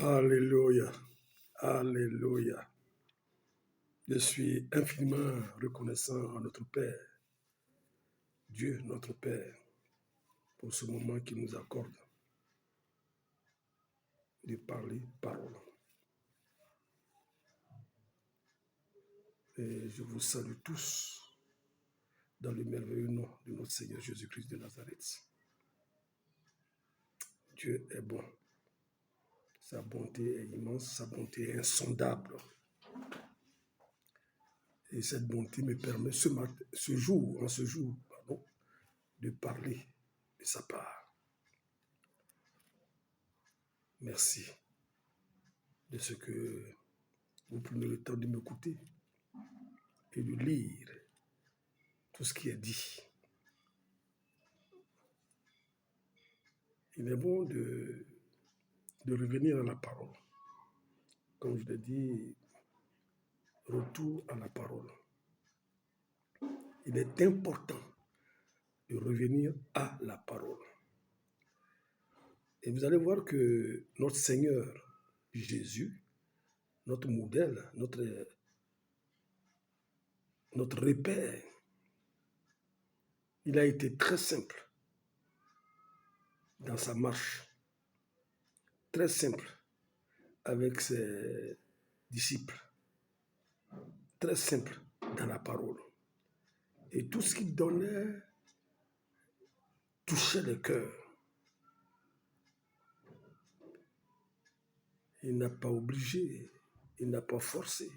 Alléluia. Alléluia. Je suis infiniment reconnaissant à notre Père, Dieu notre Père, pour ce moment qu'il nous accorde de parler parole. Et je vous salue tous dans le merveilleux nom de notre Seigneur Jésus-Christ de Nazareth. Dieu est bon. Sa bonté est immense, sa bonté est insondable. Et cette bonté me permet en ce jour, de parler de sa part. Merci de ce que vous prenez le temps de m'écouter et de lire tout ce qui est dit. Il est bon de revenir à la parole. Comme je l'ai dit, retour à la parole. Il est important de revenir à la parole. Et vous allez voir que notre Seigneur Jésus, notre modèle, notre repère, il a été très simple dans sa marche, très simple avec ses disciples, très simple dans la parole. Et tout ce qu'il donnait touchait le cœur. Il n'a pas obligé, il n'a pas forcé.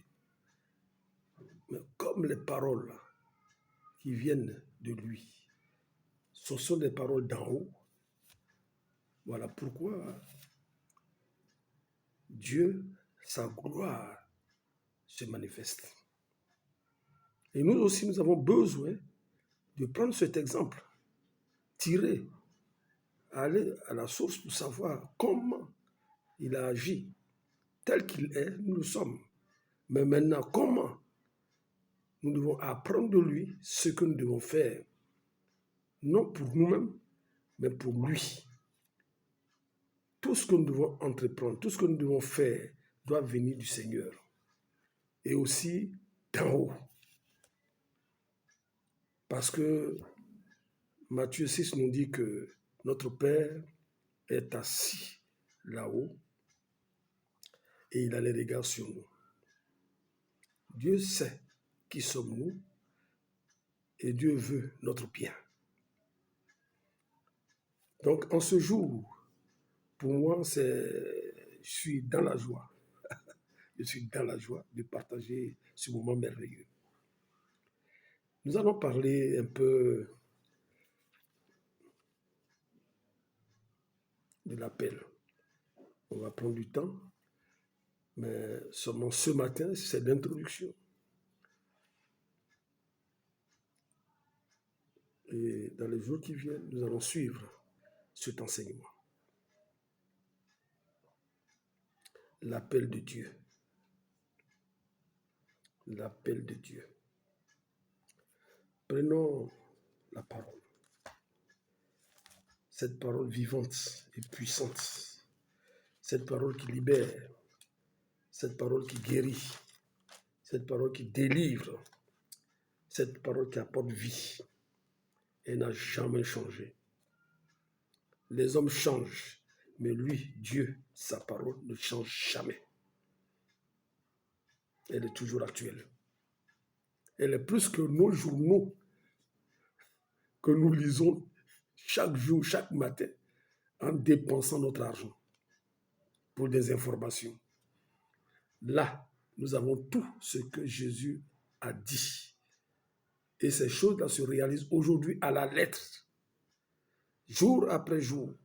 Mais comme les paroles qui viennent de lui, ce sont des paroles d'en haut, voilà pourquoi Dieu, sa gloire, se manifeste. Et nous aussi, nous avons besoin de prendre cet exemple, tirer, aller à la source pour savoir comment il a agi. Tel qu'il est, nous le sommes. Mais maintenant, comment nous devons apprendre de lui ce que nous devons faire, non pour nous-mêmes, mais pour lui. Tout ce que nous devons entreprendre, tout ce que nous devons faire doit venir du Seigneur. Et aussi d'en haut. Parce que Matthieu 6 nous dit que notre Père est assis là-haut et il a les regards sur nous. Dieu sait qui sommes-nous et Dieu veut notre bien. Donc en ce jour, pour moi, je suis dans la joie. Je suis dans la joie de partager ce moment merveilleux. Nous allons parler un peu de l'appel. On va prendre du temps, mais seulement ce matin, c'est l'introduction. Et dans les jours qui viennent, nous allons suivre cet enseignement. L'appel de Dieu. L'appel de Dieu. Prenons la parole. Cette parole vivante et puissante. Cette parole qui libère. Cette parole qui guérit. Cette parole qui délivre. Cette parole qui apporte vie. Elle n'a jamais changé. Les hommes changent, mais lui, Dieu, sa parole ne change jamais. Elle est toujours actuelle. Elle est plus que nos journaux que nous lisons chaque jour, chaque matin, en dépensant notre argent pour des informations. Là, nous avons tout ce que Jésus a dit. Et ces choses-là se réalisent aujourd'hui à la lettre, jour après jour.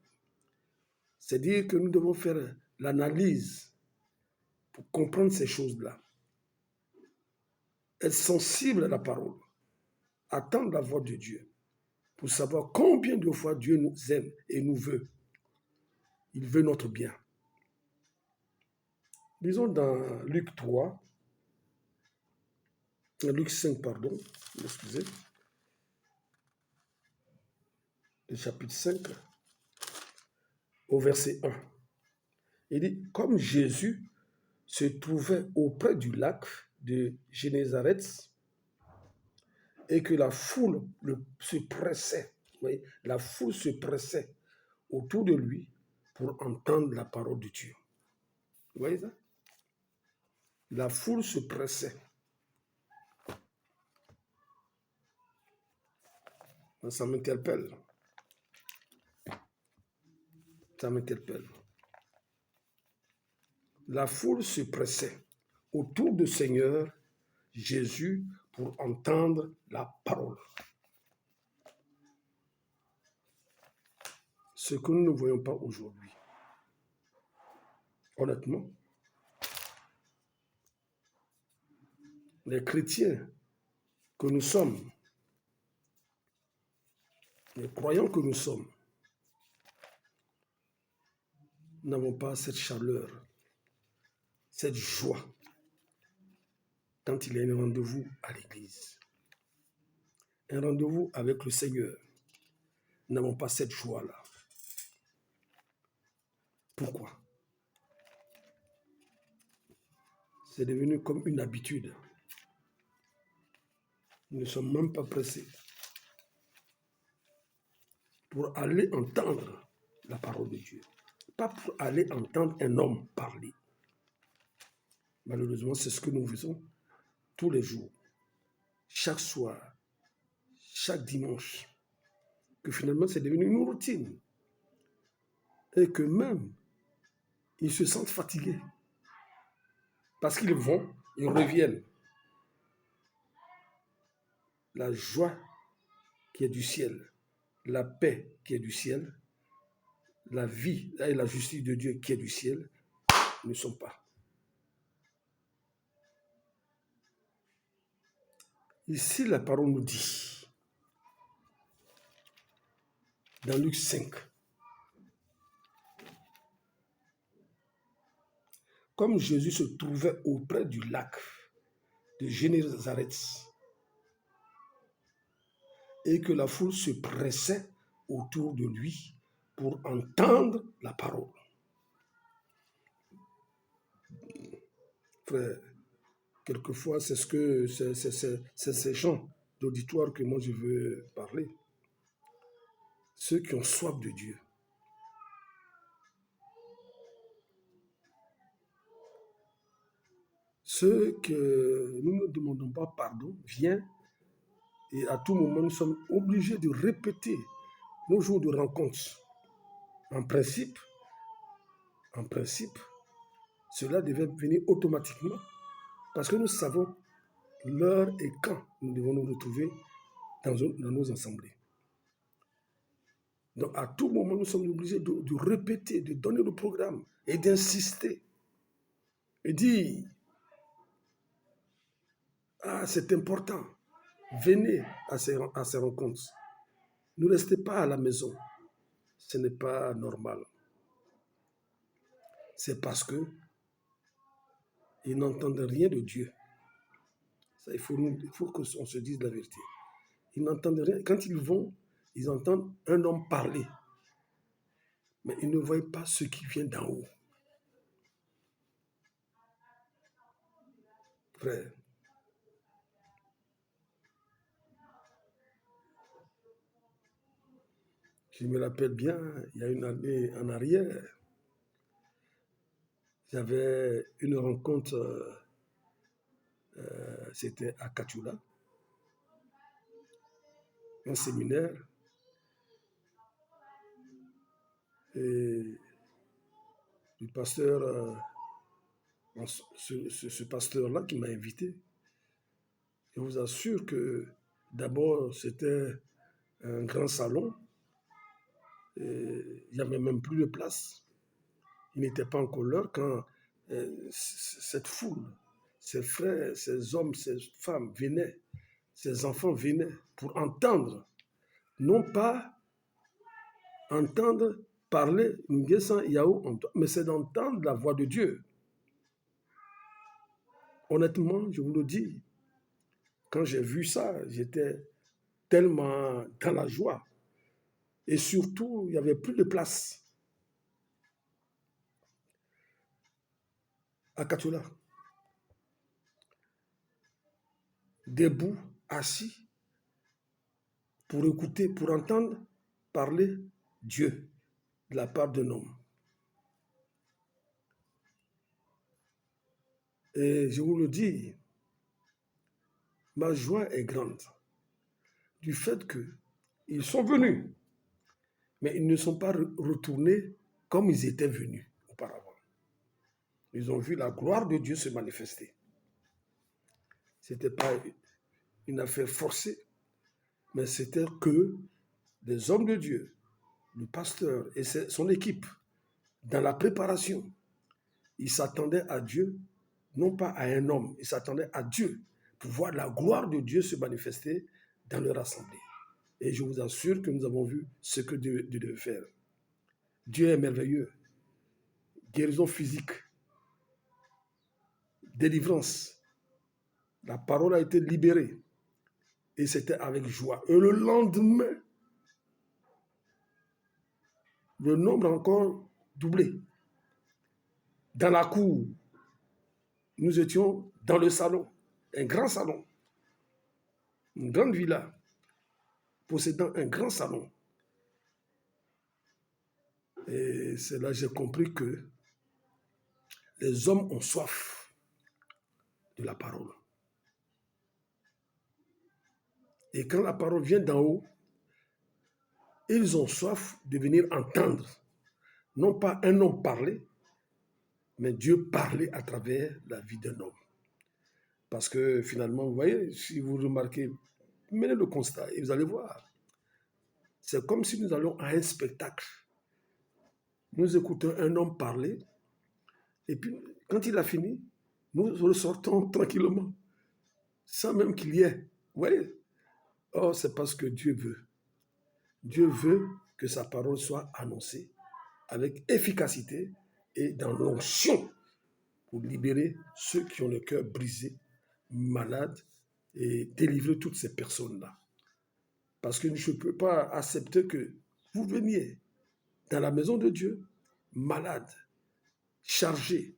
C'est-à-dire que nous devons faire l'analyse pour comprendre ces choses-là. Être sensible à la parole, attendre la voix de Dieu, pour savoir combien de fois Dieu nous aime et nous veut. Il veut notre bien. Lisons dans Luc 5, excusez, le chapitre 5, au verset 1. Il dit, comme Jésus se trouvait auprès du lac de Génézareth et que la foule se pressait, vous voyez, la foule se pressait autour de lui pour entendre la parole de Dieu. Vous voyez ça? La foule se pressait. Ça m'interpelle. Ça m'interpelle. La foule se pressait autour du Seigneur Jésus pour entendre la parole. Ce que nous ne voyons pas aujourd'hui. Honnêtement, les chrétiens que nous sommes, les croyants que nous sommes, n'avons pas cette chaleur, cette joie quand il y a un rendez-vous à l'église. Un rendez-vous avec le Seigneur. Nous n'avons pas cette joie-là. Pourquoi? C'est devenu comme une habitude. Nous ne sommes même pas pressés pour aller entendre la parole de Dieu. Pas pour aller entendre un homme parler. Malheureusement, c'est ce que nous faisons tous les jours, chaque soir, chaque dimanche, que finalement c'est devenu une routine. Et que même, ils se sentent fatigués. Parce qu'ils vont, ils reviennent. La joie qui est du ciel, la paix qui est du ciel, la vie et la justice de Dieu qui est du ciel, ne sont pas. Ici, la parole nous dit, dans Luc 5, comme Jésus se trouvait auprès du lac de Génézareth et que la foule se pressait autour de lui pour entendre la parole. Frère, quelquefois, c'est ces gens d'auditoire que moi je veux parler. Ceux qui ont soif de Dieu. Ceux que nous ne demandons pas pardon viennent et à tout moment nous sommes obligés de répéter nos jours de rencontre. En principe, cela devait venir automatiquement parce que nous savons l'heure et quand nous devons nous retrouver dans nos assemblées. Donc à tout moment, nous sommes obligés de répéter, de donner le programme et d'insister. Et dire, ah, c'est important, venez à ces rencontres. Ne restez pas à la maison. Ce n'est pas normal. C'est parce que ils n'entendent rien de Dieu. Ça, il faut qu'on se dise la vérité. Ils n'entendent rien. Quand ils vont, ils entendent un homme parler. Mais ils ne voient pas ce qui vient d'en haut. Frère, je me rappelle bien, il y a une année en arrière, j'avais une rencontre, c'était à Kachula, un séminaire. Et le pasteur, ce pasteur-là qui m'a invité, je vous assure que d'abord c'était un grand salon, et il n'y avait même plus de place. Il n'était pas encore l'heure quand cette foule, ces frères, ces hommes, ces femmes venaient, ces enfants venaient pour entendre, non pas entendre parler Nguessan Yahou, mais c'est d'entendre la voix de Dieu. Honnêtement, je vous le dis, quand j'ai vu ça, j'étais tellement dans la joie. Et surtout, il n'y avait plus de place. à Katola, debout, assis, pour écouter, pour entendre parler Dieu de la part d'un homme. Et je vous le dis, ma joie est grande du fait qu'ils sont venus, mais ils ne sont pas retournés comme ils étaient venus auparavant. Ils ont vu la gloire de Dieu se manifester. Ce n'était pas une affaire forcée, mais c'était que des hommes de Dieu, le pasteur et son équipe, dans la préparation, ils s'attendaient à Dieu, non pas à un homme, ils s'attendaient à Dieu pour voir la gloire de Dieu se manifester dans leur assemblée. Et je vous assure que nous avons vu ce que Dieu devait faire. Dieu est merveilleux. Guérison physique, délivrance. La parole a été libérée et c'était avec joie. Et le lendemain, le nombre a encore doublé. Dans la cour, nous étions dans le salon, un grand salon, une grande villa, possédant un grand salon. Et c'est là que j'ai compris que les hommes ont soif de la parole. Et quand la parole vient d'en haut, ils ont soif de venir entendre, non pas un homme parler, mais Dieu parler à travers la vie d'un homme. Parce que finalement, vous voyez, si vous remarquez, menez le constat et vous allez voir. C'est comme si nous allions à un spectacle. Nous écoutons un homme parler, et puis quand il a fini, nous ressortons tranquillement, sans même qu'il y ait. Vous voyez? Oh, c'est parce que Dieu veut. Dieu veut que sa parole soit annoncée avec efficacité et dans l'onction pour libérer ceux qui ont le cœur brisé, malades, et délivrer toutes ces personnes-là. Parce que je ne peux pas accepter que vous veniez dans la maison de Dieu, malade, chargé,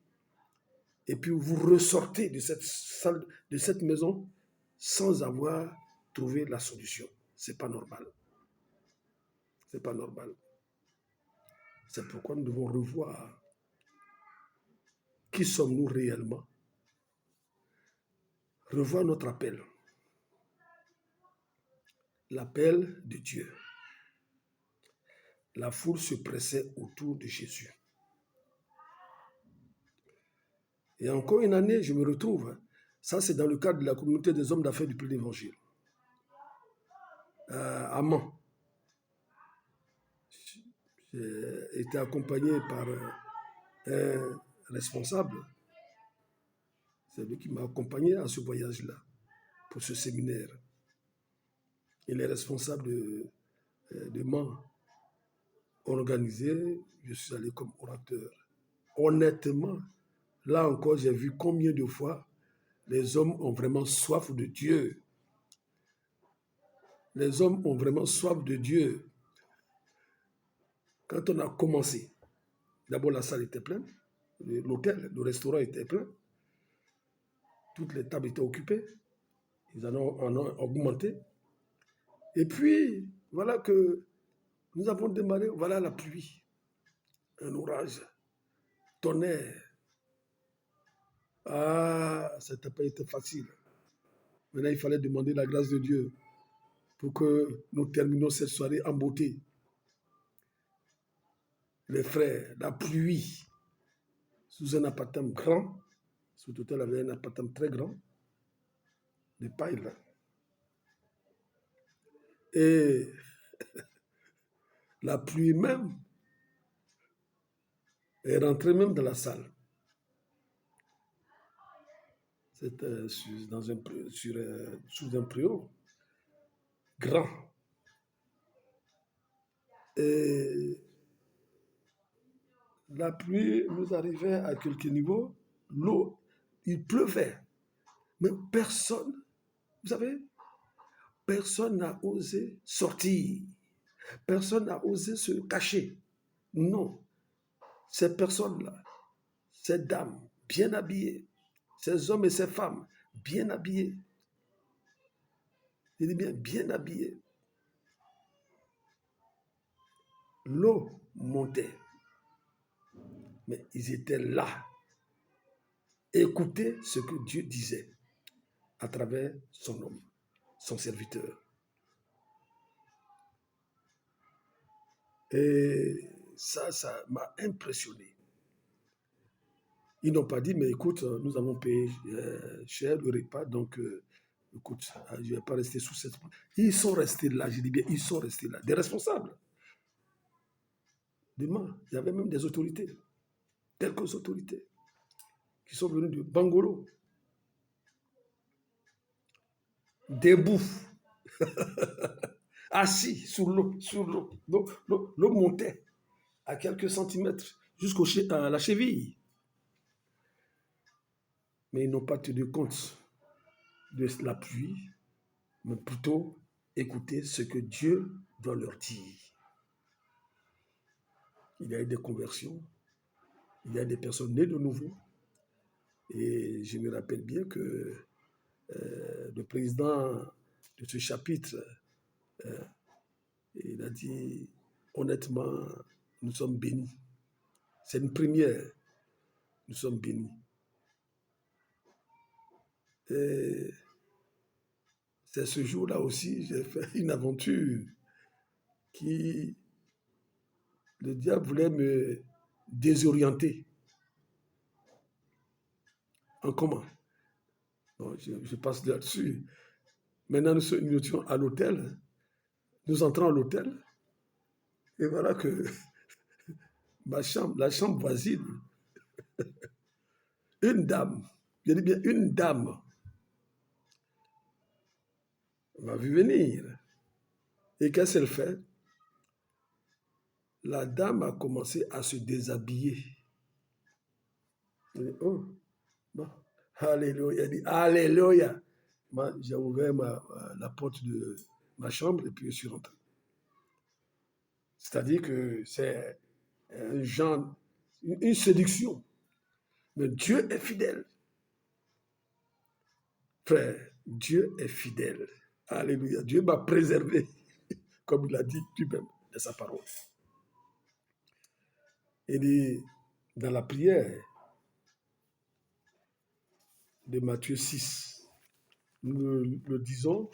et puis vous ressortez de cette salle, de cette maison, sans avoir trouvé la solution. Ce n'est pas normal. Ce n'est pas normal. C'est pourquoi nous devons revoir qui sommes-nous réellement, revoir notre appel, l'appel de Dieu. La foule se pressait autour de Jésus. Et encore une année, je me retrouve, ça c'est dans le cadre de la communauté des hommes d'affaires du Plein d'Évangile, à Mans. J'ai été accompagné par un responsable, c'est lui qui m'a accompagné à ce voyage-là, pour ce séminaire. Il est responsable de Mans organisé, je suis allé comme orateur. Honnêtement, là encore, j'ai vu combien de fois les hommes ont vraiment soif de Dieu. Les hommes ont vraiment soif de Dieu. Quand on a commencé, d'abord la salle était pleine, l'hôtel, le restaurant était plein, toutes les tables étaient occupées, ils en ont augmenté. Et puis, voilà que nous avons démarré, voilà la pluie, un orage, tonnerre. Ah, ça n'a pas été facile. Maintenant, il fallait demander la grâce de Dieu pour que nous terminions cette soirée en beauté. Les frères, la pluie, sous un appartement grand, sous l'hôtel avait un appartement très grand, de paille là. Et la pluie même est rentrée même dans la salle. C'était sous un préau grand. Et la pluie nous arrivait à quelques niveaux, l'eau, il pleuvait. Mais personne, vous savez, personne n'a osé sortir. Personne n'a osé se cacher. Non. Ces personnes-là, ces dames, bien habillés. Ces hommes et ces femmes, bien habillés. Je dis bien, bien habillés. L'eau montait, mais ils étaient là. Écoutez ce que Dieu disait à travers son homme, son serviteur. Et ça m'a impressionné. Ils n'ont pas dit, mais écoute, nous avons payé cher le repas, donc écoute, je ne vais pas rester sous cette... Ils sont restés là, je dis bien, ils sont restés là. Des responsables. Demain, il y avait même des autorités, quelques autorités, qui sont venues de Bangolo, debout, assis sur l'eau, l'eau montait à quelques centimètres jusqu'à la cheville. Mais ils n'ont pas tenu compte de la pluie, mais plutôt écouter ce que Dieu doit leur dire. Il y a eu des conversions, il y a des personnes nées de nouveau. Et je me rappelle bien que le président de ce chapitre, il a dit, honnêtement, nous sommes bénis. C'est une première, nous sommes bénis. Et c'est ce jour-là aussi, j'ai fait une aventure qui, le diable voulait me désorienter. En comment? Bon, je passe là-dessus. Maintenant, nous étions à l'hôtel. Nous entrons à l'hôtel. Et voilà que la chambre voisine, une dame, je dis bien une dame, m'a vu venir. Et qu'est-ce qu'elle fait? La dame a commencé à se déshabiller. Elle dit, oh, bon, alléluia. Elle dit, alléluia. Moi, j'ai ouvert la porte de ma chambre et puis je suis rentré. C'est-à-dire que c'est un genre, une séduction. Mais Dieu est fidèle. Frère, Dieu est fidèle. Alléluia. Dieu m'a préservé, comme il a dit lui-même de sa parole. Il dit, dans la prière de Matthieu 6, nous le disons,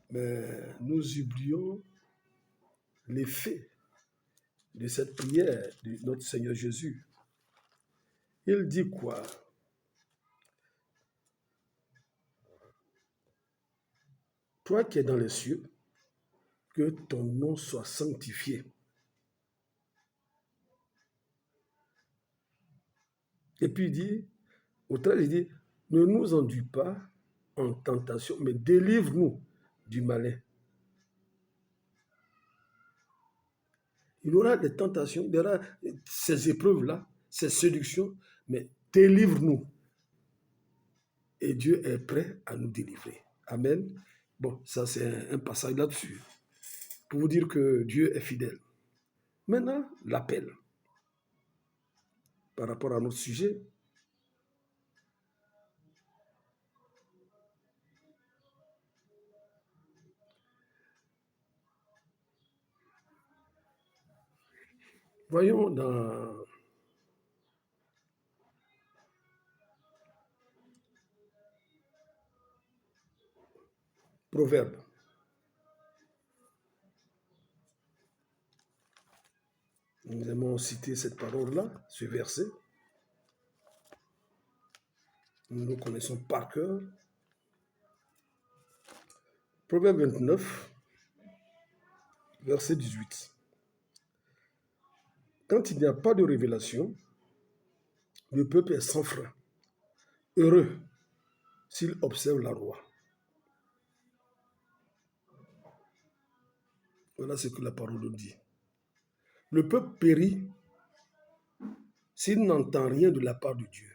mais nous oublions l'effet de cette prière de notre Seigneur Jésus. Il dit quoi? Toi qui es dans les cieux, que ton nom soit sanctifié. Et puis il dit, au 13, il dit, ne nous enduis pas en tentation, mais délivre-nous du malin. Il y aura des tentations, il y aura ces épreuves-là, ces séductions, mais délivre-nous. Et Dieu est prêt à nous délivrer. Amen. Bon, ça c'est un passage là-dessus, pour vous dire que Dieu est fidèle. Maintenant, l'appel. Par rapport à notre sujet, voyons dans Proverbe. Nous aimons citer cette parole-là, ce verset. Nous le connaissons par cœur. Proverbe 29, verset 18. Quand il n'y a pas de révélation, le peuple est sans frein. Heureux s'il observe la loi. Voilà ce que la parole nous dit. Le peuple périt s'il n'entend rien de la part de Dieu.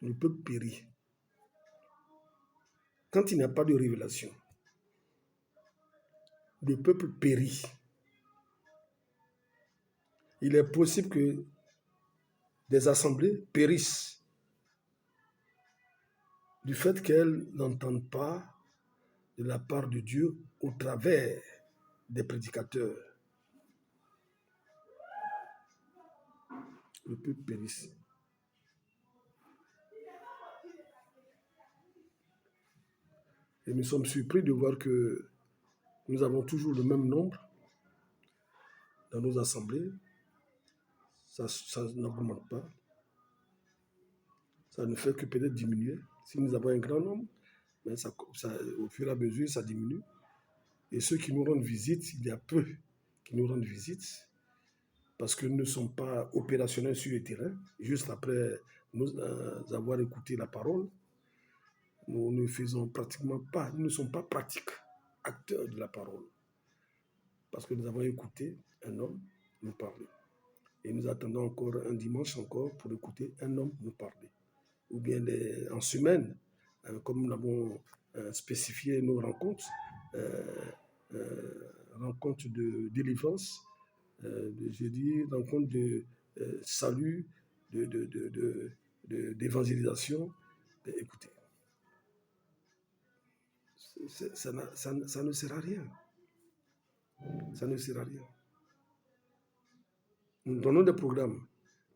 Le peuple périt quand il n'y a pas de révélation. Le peuple périt. Il est possible que des assemblées périssent du fait qu'elles n'entendent pas de la part de Dieu au travers des prédicateurs. Le peuple périsse. Et nous sommes surpris de voir que nous avons toujours le même nombre dans nos assemblées. Ça n'augmente pas. Ça ne fait que peut-être diminuer. Si nous avons un grand nombre, mais au fur et à mesure, ça diminue. Et ceux qui nous rendent visite, il y a peu qui nous rendent visite parce que nous ne sommes pas opérationnels sur le terrain. Juste après nous avoir écouté la parole, nous ne faisons pratiquement pas, nous ne sommes pas pratiques acteurs de la parole. Parce que nous avons écouté un homme nous parler. Et nous attendons encore un dimanche encore pour écouter un homme nous parler. Ou bien en semaine, comme nous l'avons spécifié nos rencontres, rencontre de délivrance, je dis rencontre de salut, d'évangélisation. Écoutez, ça ne sert à rien. Ça ne sert à rien. Nous donnons des programmes,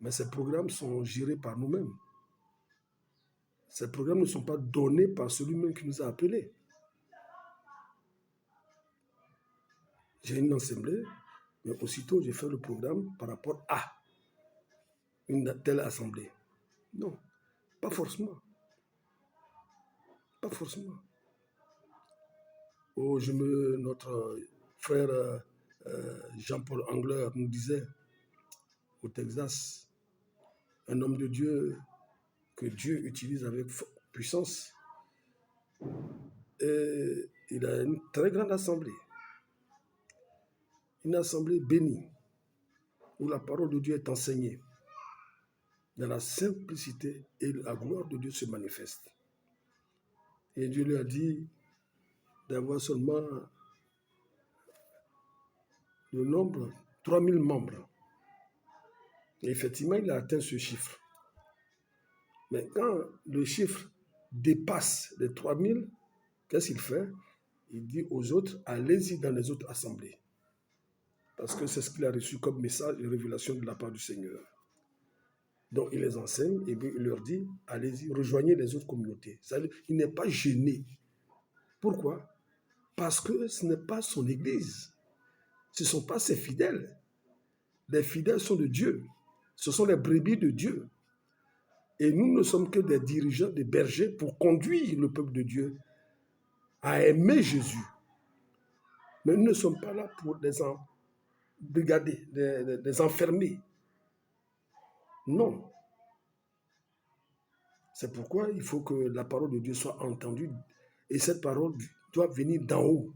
mais ces programmes sont gérés par nous-mêmes. Ces programmes ne sont pas donnés par celui-même qui nous a appelés. J'ai une assemblée, mais aussitôt j'ai fait le programme par rapport à une telle assemblée. Non, pas forcément. Pas forcément. Oh, notre frère Jean-Paul Angler nous disait au Texas, un homme de Dieu que Dieu utilise avec puissance. Et il a une très grande assemblée. Une assemblée bénie, où la parole de Dieu est enseignée. Dans la simplicité et la gloire de Dieu se manifeste. Et Dieu lui a dit d'avoir seulement le nombre, 3000 membres. Et effectivement, il a atteint ce chiffre. Mais quand le chiffre dépasse les 3000, qu'est-ce qu'il fait? Il dit aux autres, allez-y dans les autres assemblées. Parce que c'est ce qu'il a reçu comme message et révélation de la part du Seigneur. Donc il les enseigne et puis il leur dit, allez-y, rejoignez les autres communautés. Il n'est pas gêné. Pourquoi? Parce que ce n'est pas son église. Ce ne sont pas ses fidèles. Les fidèles sont de Dieu. Ce sont les brebis de Dieu. Et nous ne sommes que des dirigeants, des bergers pour conduire le peuple de Dieu à aimer Jésus. Mais nous ne sommes pas là pour les embrigader, les enfermer. Non. C'est pourquoi il faut que la parole de Dieu soit entendue. Et cette parole doit venir d'en haut.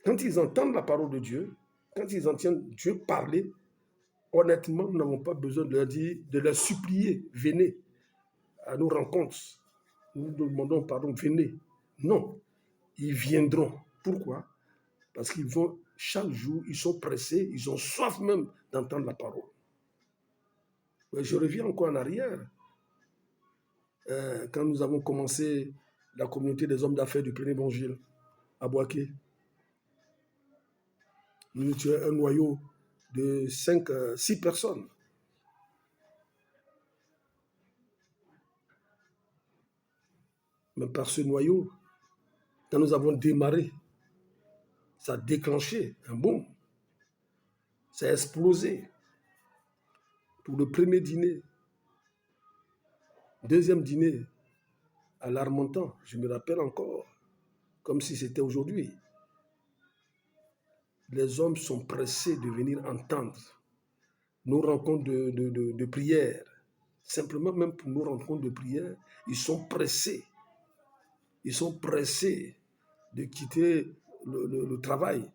Quand ils entendent la parole de Dieu, quand ils entendent Dieu parler, honnêtement, nous n'avons pas besoin de leur dire, de leur supplier, venez à nos rencontres. Nous demandons pardon, venez. Non, ils viendront. Pourquoi? Parce qu'ils vont chaque jour, ils sont pressés, ils ont soif même d'entendre la parole. Mais je reviens encore en arrière. Quand nous avons commencé la communauté des hommes d'affaires du plein évangile à Boaké, nous étions un noyau de 6 personnes. Mais par ce noyau, quand nous avons démarré, ça a déclenché un boom. Ça a explosé. Pour le premier dîner, deuxième dîner, à l'Armentan, je me rappelle encore, comme si c'était aujourd'hui. Les hommes sont pressés de venir entendre nos rencontres de prière. Simplement, même pour nos rencontres de prière, ils sont pressés. Ils sont pressés de quitter le travail.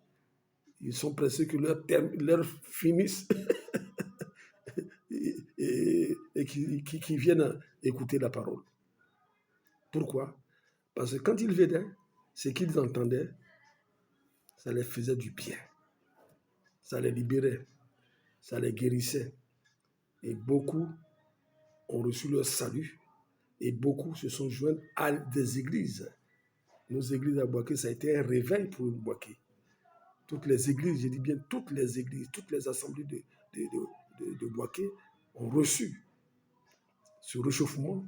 Ils sont pressés que l'heure finisse et qu'ils viennent écouter la parole. Pourquoi? Parce que quand ils venaient, ce qu'ils entendaient, ça les faisait du bien. ça les libérait, ça les guérissait. Et beaucoup ont reçu leur salut et beaucoup se sont joints à des églises. Nos églises à Boaké, ça a été un réveil pour Boaké. Toutes les églises, je dis bien toutes les églises, toutes les assemblées de Boaké ont reçu ce réchauffement,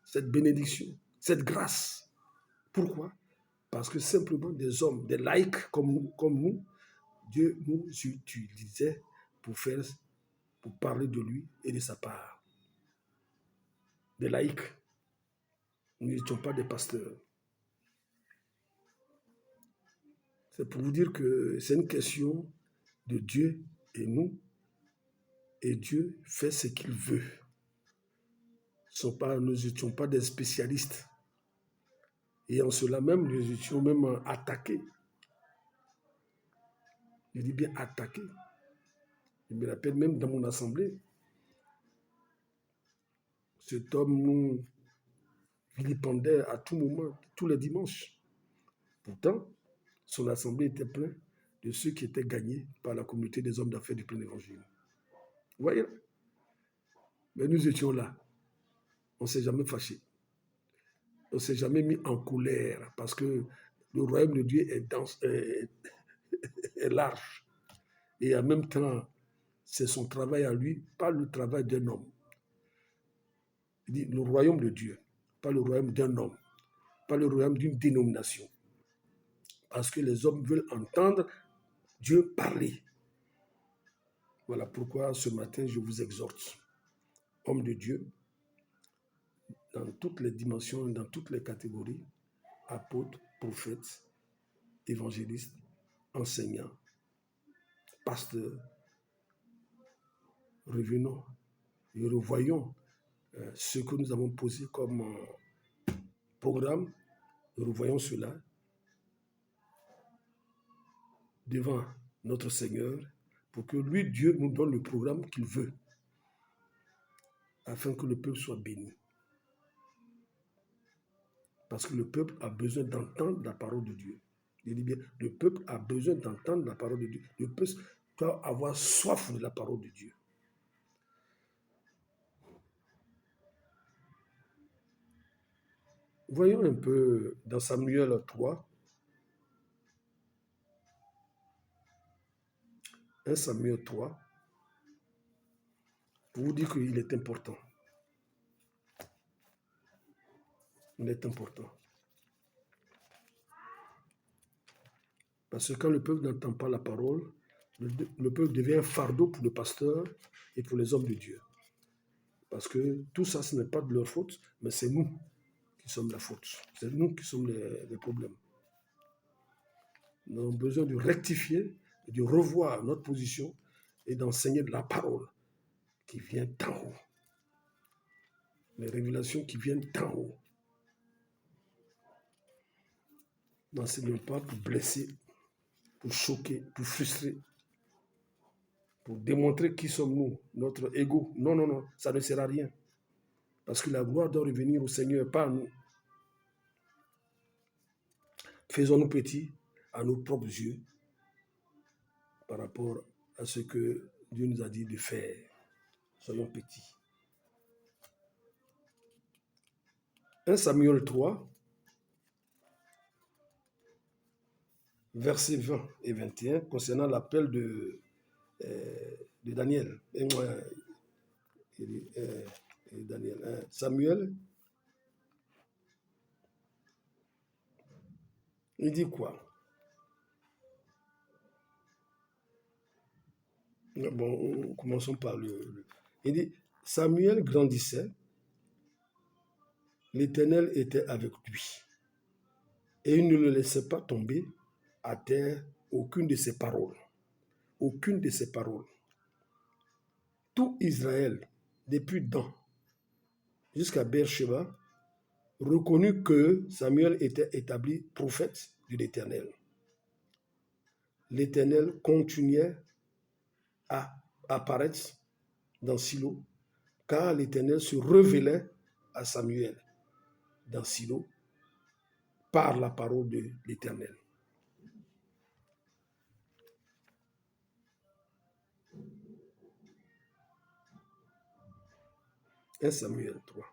cette bénédiction, cette grâce. Pourquoi? Parce que simplement des hommes, des laïcs comme nous, Dieu nous utilisait pour parler de lui et de sa part. Des laïcs. Nous n'étions pas des pasteurs. C'est pour vous dire que c'est une question de Dieu et nous. Et Dieu fait ce qu'il veut. Nous n'étions pas des spécialistes. Et en cela même, nous étions même attaqués. Je dis bien attaqués. Je me rappelle même dans mon assemblée, cet homme nous vilipendait à tout moment, tous les dimanches. Pourtant, son assemblée était pleine de ceux qui étaient gagnés par la communauté des hommes d'affaires du plein évangile. Vous voyez? Mais nous étions là. On ne s'est jamais fâché. On ne s'est jamais mis en colère parce que le royaume de Dieu est large. Et en même temps, c'est son travail à lui, pas le travail d'un homme. Il dit le royaume de Dieu, pas le royaume d'un homme, pas le royaume d'une dénomination. Parce que les hommes veulent entendre Dieu parler. Voilà pourquoi ce matin, je vous exhorte, hommes de Dieu, dans toutes les dimensions, dans toutes les catégories, apôtres, prophètes, évangélistes, enseignants, pasteurs, revenons et revoyons ce que nous avons posé comme programme, revoyons cela devant notre Seigneur pour que lui, Dieu, nous donne le programme qu'il veut afin que le peuple soit béni. Parce que le peuple a besoin d'entendre la parole de Dieu. Je dis bien, le peuple a besoin d'entendre la parole de Dieu. Le peuple doit avoir soif de la parole de Dieu. Voyons un peu dans Samuel 3, 1 Samuel 3, pour vous dire qu'il est important. Il est important. Parce que quand le peuple n'entend pas la parole, le peuple devient un fardeau pour le pasteur et pour les hommes de Dieu. Parce que tout ça, ce n'est pas de leur faute, mais c'est nous qui sommes la faute. C'est nous qui sommes les problèmes. Nous avons besoin de rectifier, de revoir notre position et d'enseigner de la parole qui vient d'en haut. Les révélations qui viennent d'en haut. N'enseignons pas pour blesser, pour choquer, pour frustrer, pour démontrer qui sommes-nous, notre ego. Non, non, non, ça ne sert à rien. Parce que la gloire doit revenir au Seigneur, pas à nous. Faisons-nous petits à nos propres yeux par rapport à ce que Dieu nous a dit de faire. Soyons petits. 1 Samuel 3, versets 20 et 21, concernant l'appel de Daniel. Daniel. Samuel, il dit quoi? Bon, commençons par il dit, Samuel grandissait, l'Éternel était avec lui, et il ne le laissait pas tomber à terre aucune de ses paroles. Aucune de ses paroles. Tout Israël, depuis Dan jusqu'à Beersheba, reconnut que Samuel était établi prophète de l'Éternel. L'Éternel continuait à apparaître dans Silo, car l'Éternel se révélait à Samuel dans Silo par la parole de l'Éternel. 1 Samuel 3.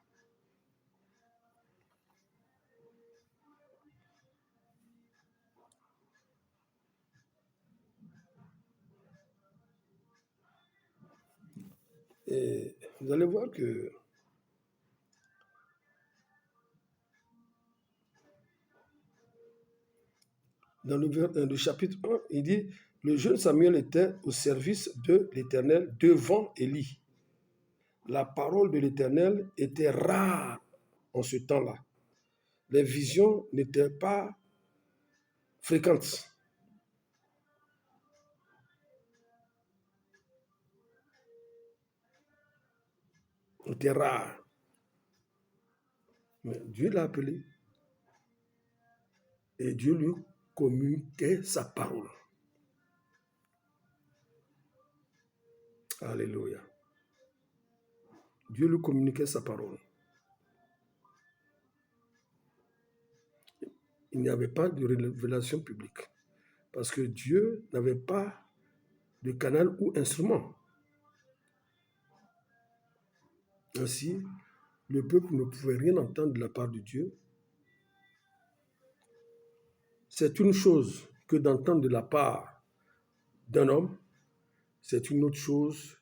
Et vous allez voir que dans le chapitre 1, il dit, le jeune Samuel était au service de l'Éternel devant Élie. La parole de l'Éternel était rare en ce temps-là. Les visions n'étaient pas fréquentes. Étaient rares. Mais Dieu l'a appelé et Dieu lui communiquait sa parole. Alléluia. Dieu lui communiquait sa parole. Il n'y avait pas de révélation publique parce que Dieu n'avait pas de canal ou instrument. Ainsi, le peuple ne pouvait rien entendre de la part de Dieu. C'est une chose que d'entendre de la part d'un homme, c'est une autre chose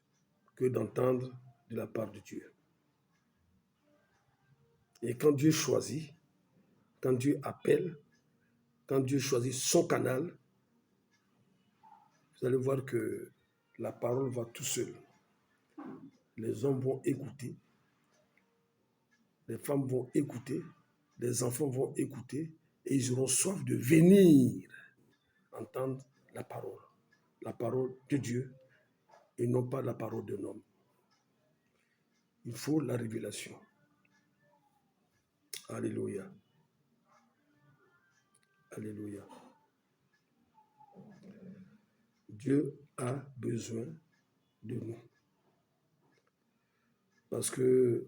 que d'entendre de la part de Dieu. Et quand Dieu choisit, quand Dieu appelle, quand Dieu choisit son canal, vous allez voir que la parole va tout seul. Les hommes vont écouter, les femmes vont écouter, les enfants vont écouter et ils auront soif de venir entendre la parole de Dieu et non pas la parole d'un homme. Il faut la révélation. Alléluia. Alléluia. Dieu a besoin de nous. Parce que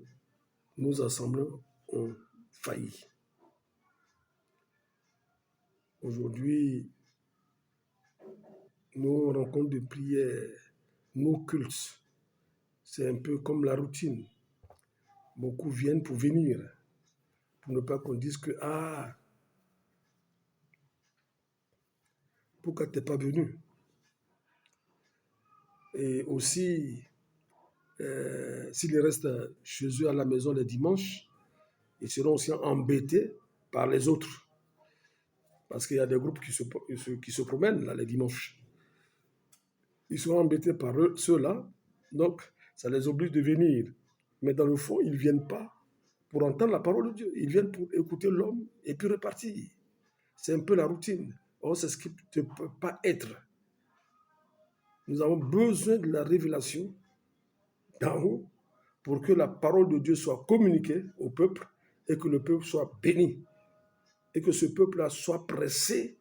nos assemblées ont failli. Aujourd'hui, nos rencontres de prière, nos cultes, c'est un peu comme la routine. Beaucoup viennent pour venir, pour ne pas qu'on dise que « Ah, pourquoi tu n'es pas venu ?» Et aussi, s'ils restent chez eux à la maison les dimanches, ils seront aussi embêtés par les autres. Parce qu'il y a des groupes qui se promènent là les dimanches. Ils seront embêtés par ceux-là, donc ça les oblige de venir. Mais dans le fond, ils ne viennent pas pour entendre la parole de Dieu. Ils viennent pour écouter l'homme et puis repartir. C'est un peu la routine. Or, c'est ce qui ne peut pas être. Nous avons besoin de la révélation d'en haut pour que la parole de Dieu soit communiquée au peuple et que le peuple soit béni. Et que ce peuple-là soit pressé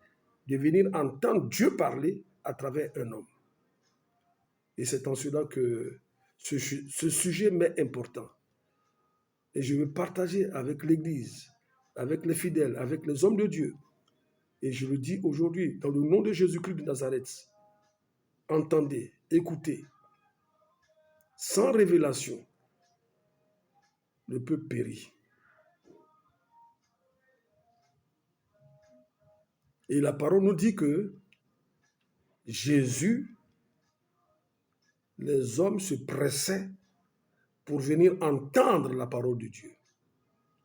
de venir entendre Dieu parler à travers un homme. Et c'est en cela que ce sujet m'est important. Et je veux partager avec l'Église, avec les fidèles, avec les hommes de Dieu. Et je le dis aujourd'hui, dans le nom de Jésus-Christ de Nazareth, entendez, écoutez. Sans révélation, le peuple périt. Et la parole nous dit que Jésus, les hommes se pressaient pour venir entendre la parole de Dieu.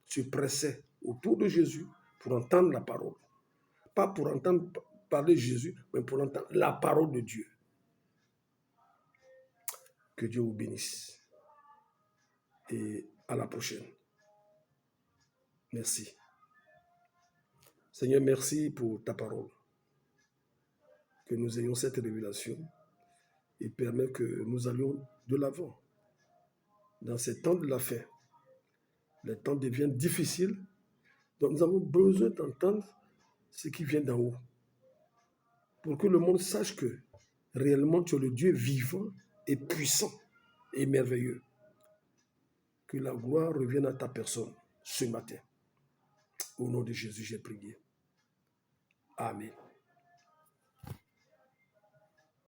Se pressaient autour de Jésus pour entendre la parole. Pas pour entendre parler de Jésus, mais pour entendre la parole de Dieu. Que Dieu vous bénisse. Et à la prochaine. Merci. Seigneur, merci pour ta parole. Que nous ayons cette révélation et permet que nous allions de l'avant. Dans ces temps de la fin, les temps deviennent difficiles, donc nous avons besoin d'entendre ce qui vient d'en haut pour que le monde sache que réellement tu es le Dieu vivant et puissant et merveilleux. Que la gloire revienne à ta personne ce matin. Au nom de Jésus, j'ai prié. Amen.